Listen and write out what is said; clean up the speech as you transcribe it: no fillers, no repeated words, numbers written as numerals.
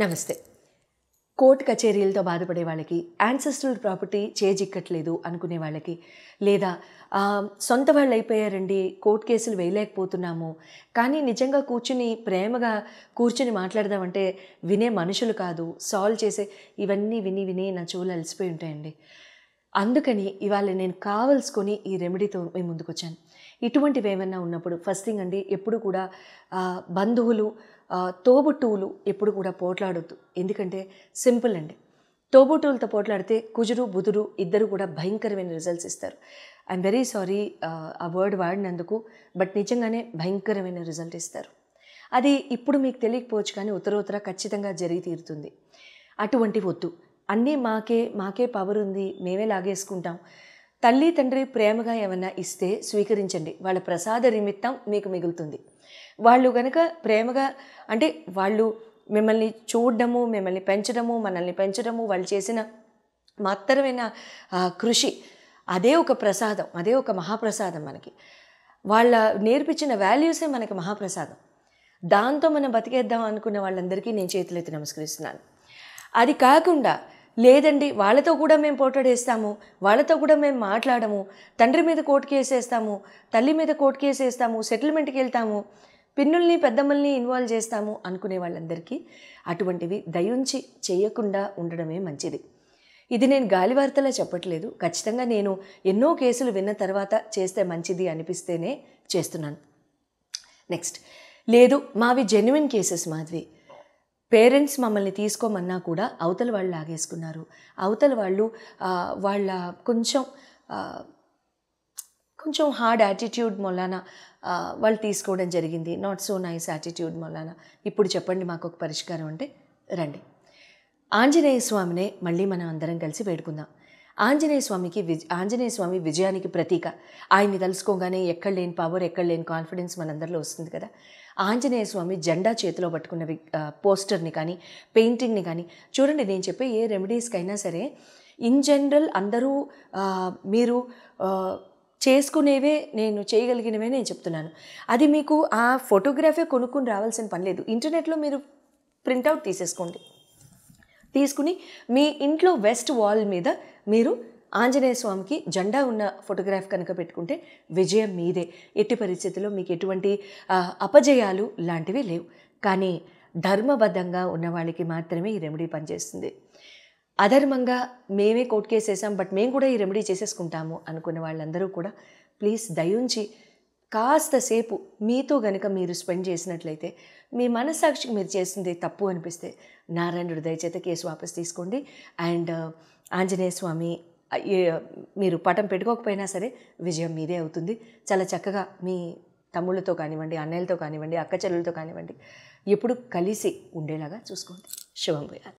నమస్తే. కోర్టు కచేరీలతో బాధపడే వాళ్ళకి, యాన్సెస్ట్రల్ ప్రాపర్టీ చేజిక్కట్లేదు అనుకునే వాళ్ళకి, లేదా సొంత వాళ్ళు అయిపోయారండి, కోర్టు కేసులు వేయలేకపోతున్నాము, కానీ నిజంగా ప్రేమగా కూర్చుని మాట్లాడదామంటే వినే మనుషులు కాదు, సాల్వ్ చేసే ఇవన్నీ విని విని నా చెవులు అలసిపోయి ఉంటాయండి. అందుకని ఇవాళ నేను కావలసుకొని ఈ రెమెడీతో మేము ముందుకొచ్చాను. ఇటువంటివి ఏమన్నా ఉన్నప్పుడు ఫస్ట్ థింగ్ అండి, ఎప్పుడు కూడా బంధువులు, తోబుట్టువులు ఎప్పుడు కూడా పోట్లాడొద్దు. ఎందుకంటే సింపుల్ అండి. తోబుట్టువులతో పోట్లాడితే కుజుడు బుధుడు ఇద్దరు కూడా భయంకరమైన రిజల్ట్స్ ఇస్తారు. ఐఎమ్ వెరీ సారీ ఆ వర్డ్ వాడినందుకు, బట్ నిజంగానే భయంకరమైన రిజల్ట్ ఇస్తారు. అది ఇప్పుడు మీకు తెలియకపోవచ్చు, కానీ ఉత్తరోత్తర ఖచ్చితంగా జరిగి తీరుతుంది. అటువంటివి వద్దు. అన్నీ మాకే పవర్ ఉంది, మేమే లాగేసుకుంటాం. తల్లి తండ్రి ప్రేమగా ఏమన్నా ఇస్తే స్వీకరించండి. వాళ్ళ ప్రసాద నిమిత్తం మీకు మిగులుతుంది. వాళ్ళు గనక ప్రేమగా, అంటే వాళ్ళు మిమ్మల్ని చూడడము, మిమ్మల్ని పెంచడము, మనల్ని పెంచడము, వాళ్ళు చేసిన మహత్తరమైన కృషి, అదే ఒక ప్రసాదం, అదే ఒక మహాప్రసాదం మనకి. వాళ్ళ నేర్పించిన వాల్యూసే మనకి మహాప్రసాదం. దాంతో మనం బతికేద్దాం అనుకున్న వాళ్ళందరికీ నేను చేతులెత్తి నమస్కరిస్తున్నాను. అది కాకుండా లేదండి, వాళ్ళతో కూడా మేము పోట్లాడేస్తాము, వాళ్ళతో కూడా మేము మాట్లాడము, తండ్రి మీద కోర్టు కేసేస్తాము, తల్లి మీద కోర్టు కేసేస్తాము, సెటిల్మెంట్కి వెళ్తాము, పిన్నుల్ని పెద్దమ్మల్ని ఇన్వాల్వ్ చేస్తాము అనుకునే వాళ్ళందరికీ అటువంటివి దయుంచి చేయకుండా ఉండడమే మంచిది. ఇది నేను గాలివార్తలా చెప్పట్లేదు. ఖచ్చితంగా నేను ఎన్నో కేసులు విన్న తర్వాత చేస్తే మంచిది అనిపిస్తేనే చేస్తున్నాను. నెక్స్ట్, లేదు మావి జెన్యున్ కేసెస్, మాది పేరెంట్స్ మమ్మల్ని తీసుకోమన్నా కూడా అవతల వాళ్ళు లాగేసుకున్నారు, అవతల వాళ్ళు వాళ్ళ కొంచెం హార్డ్ యాటిట్యూడ్ మొలాన వాళ్ళు తీసుకోవడం జరిగింది, నాట్ సో నైస్ యాటిట్యూడ్ మొలాన. ఇప్పుడు చెప్పండి మాకు ఒక పరిష్కారం అంటే రండి. ఆంజనేయ స్వామినే మళ్ళీ మనం అందరం కలిసి వేడుకుందాం. ఆంజనేయ స్వామి విజయానికి ప్రతీక. ఆయన్ని తలుసుకోగానే ఎక్కడ లేని పవర్, ఎక్కడ లేని కాన్ఫిడెన్స్ మనందరిలో వస్తుంది కదా. ఆంజనేయ స్వామి జెండా చేతిలో పట్టుకున్న పోస్టర్ని కానీ, పెయింటింగ్ని కానీ చూడండి. నేను చెప్పే ఏ రెమెడీస్కైనా సరే ఇన్ జనరల్ అందరూ మీరు చేసుకునేవే, నేను చేయగలిగినవే నేను చెప్తున్నాను. అది మీకు ఆ ఫోటోగ్రఫీ కొనుక్కుని రావాల్సిన పని లేదు. ఇంటర్నెట్లో మీరు ప్రింట్అవుట్ తీసేసుకోండి. తీసుకుని మీ ఇంట్లో వెస్ట్ వాల్ మీద మీరు ఆంజనేయ స్వామికి జెండా ఉన్న ఫోటోగ్రాఫ్ కనుక పెట్టుకుంటే విజయం మీదే. ఎట్టి పరిస్థితుల్లో మీకు ఎటువంటి అపజయాలు లాంటివి లేవు. కానీ ధర్మబద్ధంగా ఉన్న వాళ్ళకి మాత్రమే ఈ రెమెడీ పనిచేస్తుంది. అధర్మంగా మేమే కోర్టు కేసేసాం, బట్ మేము కూడా ఈ రెమెడీ చేసేసుకుంటాము అనుకున్న వాళ్ళందరూ కూడా ప్లీజ్ దయుంచి కాస్తసేపు మీతో గనక మీరు స్పెండ్ చేసినట్లయితే, మీ మనస్సాక్షికి మీరు చేసింది తప్పు అనిపిస్తే నారాయణుడు దయచేత కేసు వాపస్ తీసుకోండి. అండ్ ఆంజనేయ స్వామి మీరు పటం పెట్టుకోకపోయినా సరే విజయం మీదే అవుతుంది. చాలా చక్కగా మీ తమ్ముళ్ళతో కానివ్వండి, అన్నయ్యలతో కానివ్వండి, అక్క చెల్లెలతో కానివ్వండి, ఎప్పుడు కలిసి ఉండేలాగా చూసుకోండి. శుభం భూయాత్.